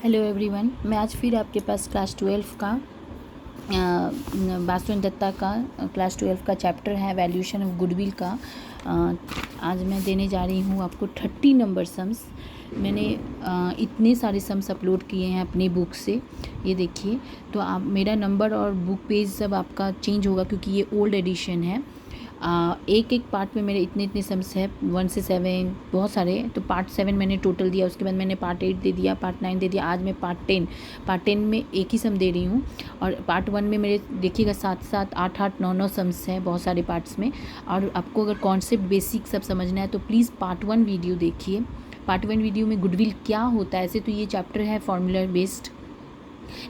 Hello everyone, मैं आज फिर आपके पास क्लास 12 का बासुन दत्ता का क्लास 12 का चैप्टर है वैल्यूएशन ऑफ गुडविल का। आज मैं देने जा रही हूँ आपको 30 नंबर सम्स। मैंने इतने सारे सम्स अपलोड किए हैं अपनी बुक से, ये देखिए। तो आप मेरा नंबर और बुक पेज सब आपका चेंज होगा क्योंकि ये ओल्ड एडिशन है। एक एक पार्ट में मेरे इतने सम्स है 1 से 7 बहुत सारे। तो पार्ट 7 मैंने टोटल दिया, उसके बाद मैंने पार्ट 8 दे दिया, पार्ट 9 दे दिया। आज मैं पार्ट 10 में एक ही सम दे रही हूँ। और पार्ट 1 में मेरे देखिएगा 7 8 9 सम्स हैं बहुत सारे पार्ट्स में। और आपको अगर कॉन्सेप्ट बेसिक सब समझना है तो प्लीज़ पार्ट 1 वीडियो देखिए। पार्ट 1 वीडियो में गुडविल क्या होता है, ऐसे तो ये चैप्टर है फॉर्मूला बेस्ड,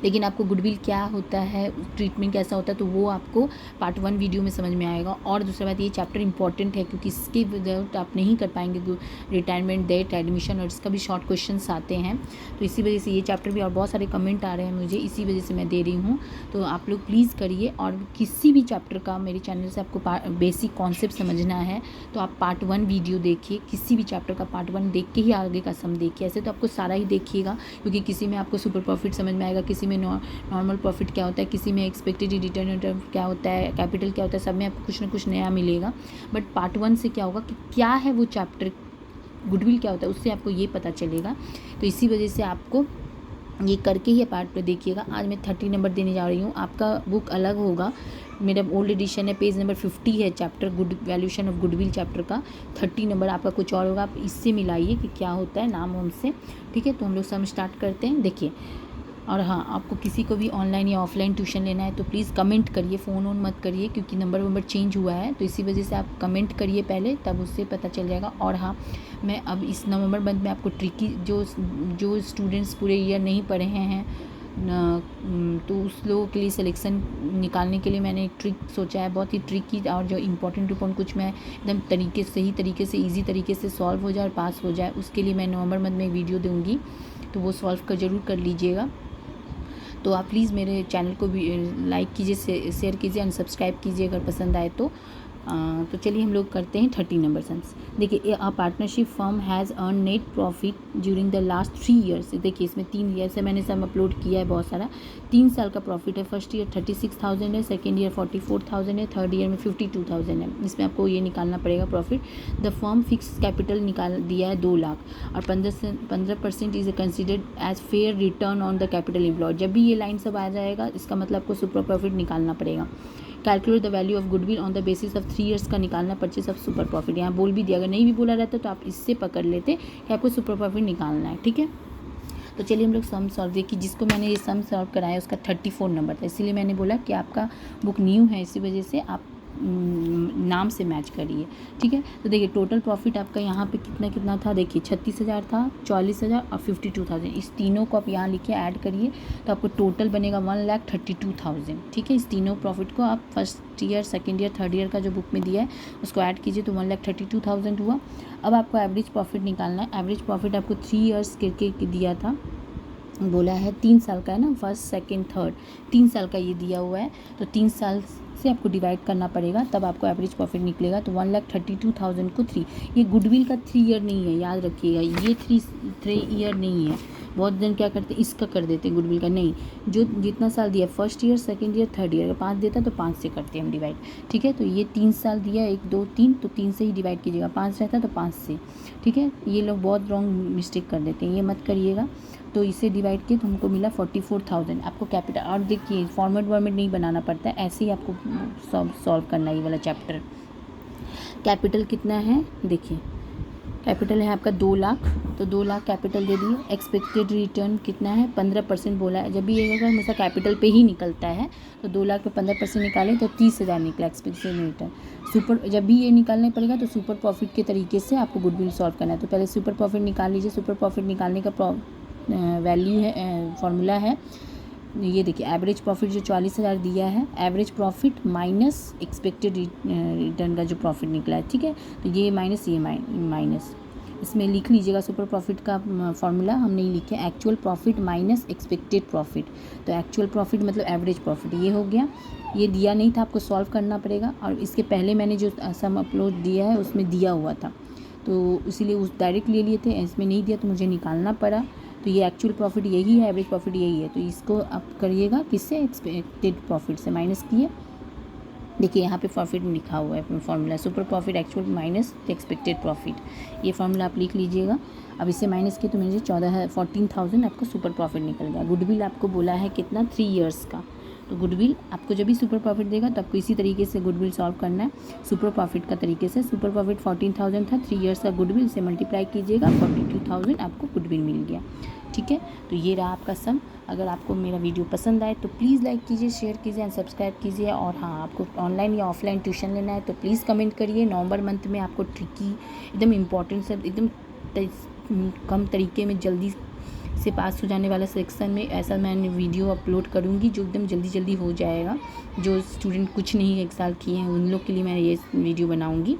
लेकिन आपको गुडविल क्या होता है, ट्रीटमेंट कैसा होता है, तो वो आपको पार्ट 1 वीडियो में समझ में आएगा। और दूसरी बात, ये चैप्टर इंपॉर्टेंट है क्योंकि इसके विदाउट आप नहीं कर पाएंगे रिटायरमेंट, डेट, एडमिशन, और इसका भी शॉर्ट क्वेश्चंस आते हैं। तो इसी वजह से ये चैप्टर भी, और बहुत सारे कमेंट आ रहे हैं मुझे, इसी वजह से मैं दे रही हूँ। तो आप लोग प्लीज़ करिए। और किसी भी चैप्टर का मेरे चैनल से आपको बेसिक कॉन्सेप्ट समझना है तो आप पार्ट 1 वीडियो देखिए। किसी भी चैप्टर का पार्ट 1 देख के ही आगे का सम देखिए। ऐसे तो आपको सारा ही देखिएगा क्योंकि किसी में आपको सुपर प्रॉफिट समझ में आएगा, किसी में नॉर्मल प्रॉफिट क्या होता है, किसी में एक्सपेक्टेड रिटर्न क्या होता है, कैपिटल क्या होता है, सब में आपको कुछ ना कुछ नया मिलेगा। बट पार्ट 1 से क्या होगा कि क्या है वो चैप्टर, गुडविल क्या होता है, उससे आपको ये पता चलेगा। तो इसी वजह से आपको ये करके ही पार्ट पे देखिएगा। आज मैं 30 नंबर देने जा रही हूँ। आपका बुक अलग होगा, मेरा ओल्ड एडिशन है, पेज नंबर 50 है chapter valuation of goodwill chapter का। 30 नंबर आपका कुछ और होगा, आप इससे मिलाइए कि क्या होता है नाम हमसे। ठीक है, तो हम लोग सम स्टार्ट करते हैं। देखिए, और हाँ, आपको किसी को भी ऑनलाइन या ऑफलाइन ट्यूशन लेना है तो प्लीज़ कमेंट करिए, फ़ोन ऑन मत करिए क्योंकि नंबर चेंज हुआ है। तो इसी वजह से आप कमेंट करिए पहले, तब उससे पता चल जाएगा। और हाँ, मैं अब इस नवंबर मंथ में आपको ट्रिकी जो स्टूडेंट्स पूरे ईयर नहीं पढ़े हैं तो उस लोगों के लिए सिलेक्शन निकालने के लिए मैंने एक ट्रिक सोचा है, बहुत ही ट्रिकी, और जो इम्पोर्टेंट कुछ मैं एकदम सही तरीके से ईजी तरीके से सॉल्व हो जाए और पास हो जाए, उसके लिए मैं नवंबर मंथ में एक वीडियो दूँगी। तो वो सॉल्व कर ज़रूर कर लीजिएगा। तो आप प्लीज़ मेरे चैनल को भी लाइक कीजिए, शेयर कीजिए, अनसब्सक्राइब कीजिए अगर पसंद आए तो। तो चलिए हम लोग करते हैं 30 नंबर सम्स। देखिए, a partnership firm has earn net profit during the last 3 years. देखिए, इसमें 3 ईयर से मैंने सब अपलोड किया है बहुत सारा। 3 साल का प्रॉफिट है। फर्स्ट ईयर 36,000 है, सेकेंड ईयर 44,000 है, थर्ड ईयर में 52,000 है। इसमें आपको ये निकालना पड़ेगा profit. The firm fix capital निकाल दिया है 2 लाख, और 15% is considered as fair return on the capital employed. जब भी ये लाइन सब आ जाएगा, इसका मतलब आपको सुपर प्रॉफिट निकालना पड़ेगा। Calculate the value of goodwill on the basis of 3 years का निकालना परचेज ऑफ सुपर प्रॉफिट। यहाँ बोल भी दिया, अगर नहीं भी बोला रहता तो आप इससे पकड़ लेते कि आपको सुपर प्रॉफिट निकालना है। ठीक है, तो चलिए हम लोग सम सॉल्व देखिए। जिसको मैंने ये सम सॉल्व कराया उसका 34 नंबर था, इसीलिए मैंने बोला कि आपका बुक न्यू है, इसी वजह से आप नाम से मैच करिए। ठीक है, तो देखिए टोटल प्रॉफिट आपका यहाँ पे कितना था। देखिए 36,000 था, 44,000 और 52,000। इस तीनों को आप यहाँ लिखिए, ऐड करिए तो आपको टोटल बनेगा 1,32,000। ठीक है, इस तीनों प्रॉफिट को आप first year, second year, third year का जो बुक में दिया है उसको ऐड कीजिए तो 1,32,000 हुआ। अब आपको एवरेज प्रॉफिट निकालना है। एवरेज प्रॉफिट आपको 3 ईयर्स करके दिया था, बोला है 3 साल का है ना, फर्स्ट सेकंड थर्ड 3 साल का ये दिया हुआ है। तो 3 साल से आपको डिवाइड करना पड़ेगा, तब आपको एवरेज प्रॉफिट निकलेगा। तो 1,32,000 को 3, ये गुडविल का 3 ईयर नहीं है, याद रखिएगा, ये 3 ईयर नहीं है। बहुत जन क्या करते हैं, इसका कर देते हैं गुडविल का, नहीं, जो जितना साल दिया first year, second year, third year, 5 देता तो 5 से करते हैं हम डिवाइड। ठीक है, तो ये 3 साल दिया, 1 2 3, तो 3 से ही डिवाइड कीजिएगा। 5 रहता तो 5 से। ठीक है, ये लोग बहुत रॉन्ग मिस्टेक कर देते हैं, ये मत करिएगा। तो इसे डिवाइड किए तो हमको मिला 44,000। आपको कैपिटल, और देखिए फॉर्मेट नहीं बनाना पड़ता है, ऐसे ही आपको सॉल्व करना है ये वाला चैप्टर। कैपिटल कितना है, देखिए कैपिटल है आपका 2 लाख, तो 2 लाख कैपिटल दे दिए। एक्सपेक्टेड रिटर्न कितना है, 15% बोला है। जब भी ये अगर हमेशा कैपिटल पे ही निकलता है तो 2 लाख पे 15% निकालें तो 30,000 निकला एक्सपेक्टेड रिटर्न। सुपर, जब भी ये निकालने पड़ेगा तो सुपर प्रॉफिट के तरीके से आपको गुडविल सॉल्व करना है। तो पहले सुपर प्रॉफिट निकाल लीजिए। सुपर प्रॉफिट निकालने का वैल्यू है, फॉर्मूला है, ये देखिए, एवरेज प्रॉफिट जो 40,000 दिया है, average profit minus expected return का जो प्रॉफिट निकला है। ठीक है, तो ये माइनस, ये माइनस, इसमें लिख लीजिएगा सुपर प्रॉफिट का फॉर्मूला। हम नहीं लिखे, actual profit minus expected profit. तो एक्चुअल प्रॉफिट मतलब एवरेज प्रॉफिट, ये हो गया। ये दिया नहीं था, आपको सॉल्व करना पड़ेगा। और इसके पहले मैंने जो सम अपलोड दिया है उसमें दिया हुआ था, तो इसीलिए उस डायरेक्ट ले लिए थे, इसमें नहीं दिया तो मुझे निकालना पड़ा। तो ये एक्चुअल प्रॉफिट यही है, एवरेज प्रॉफिट यही है। तो इसको आप करिएगा किससे, एक्सपेक्टेड प्रॉफिट से माइनस किए। देखिए यहाँ पे प्रॉफिट लिखा हुआ है formula, super profit actual minus expected profit, ये फॉर्मूला आप लिख लीजिएगा। अब इससे माइनस किए तो मुझे 14,000 आपका सुपर प्रॉफिट निकल गया। गुडविल आपको बोला है कितना, 3 ईयर्स का। तो गुडविल आपको जब भी सुपर प्रॉफिट देगा तो आपको इसी तरीके से गुडविल सॉल्व करना है, सुपर प्रॉफिट का तरीके से। सुपर प्रॉफिट 14,000 था, 3 ईयर्स का गुडविल से मल्टीप्लाई कीजिएगा, 42,000 आपको गुडविल मिल गया। ठीक है, तो ये रहा आपका सम। अगर आपको मेरा वीडियो पसंद आए तो प्लीज़ लाइक कीजिए, शेयर कीजिए एंड सब्सक्राइब कीजिए। और हाँ, आपको ऑनलाइन या ऑफलाइन ट्यूशन लेना है तो प्लीज़ कमेंट करिए। नवंबर मंथ में आपको ट्रिकी, एकदम इम्पॉर्टेंट से एकदम कम तरीके में जल्दी से पास हो जाने वाला सेक्शन में ऐसा मैं वीडियो अपलोड करूँगी जो एकदम जल्दी हो जाएगा। जो स्टूडेंट कुछ नहीं 1 साल किए हैं उन लोग के लिए मैं ये वीडियो बनाऊँगी।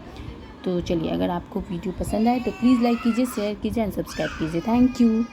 तो चलिए, अगर आपको वीडियो पसंद आए तो प्लीज़ लाइक कीजिए, शेयर कीजिए एंड सब्सक्राइब कीजिए। Thank you.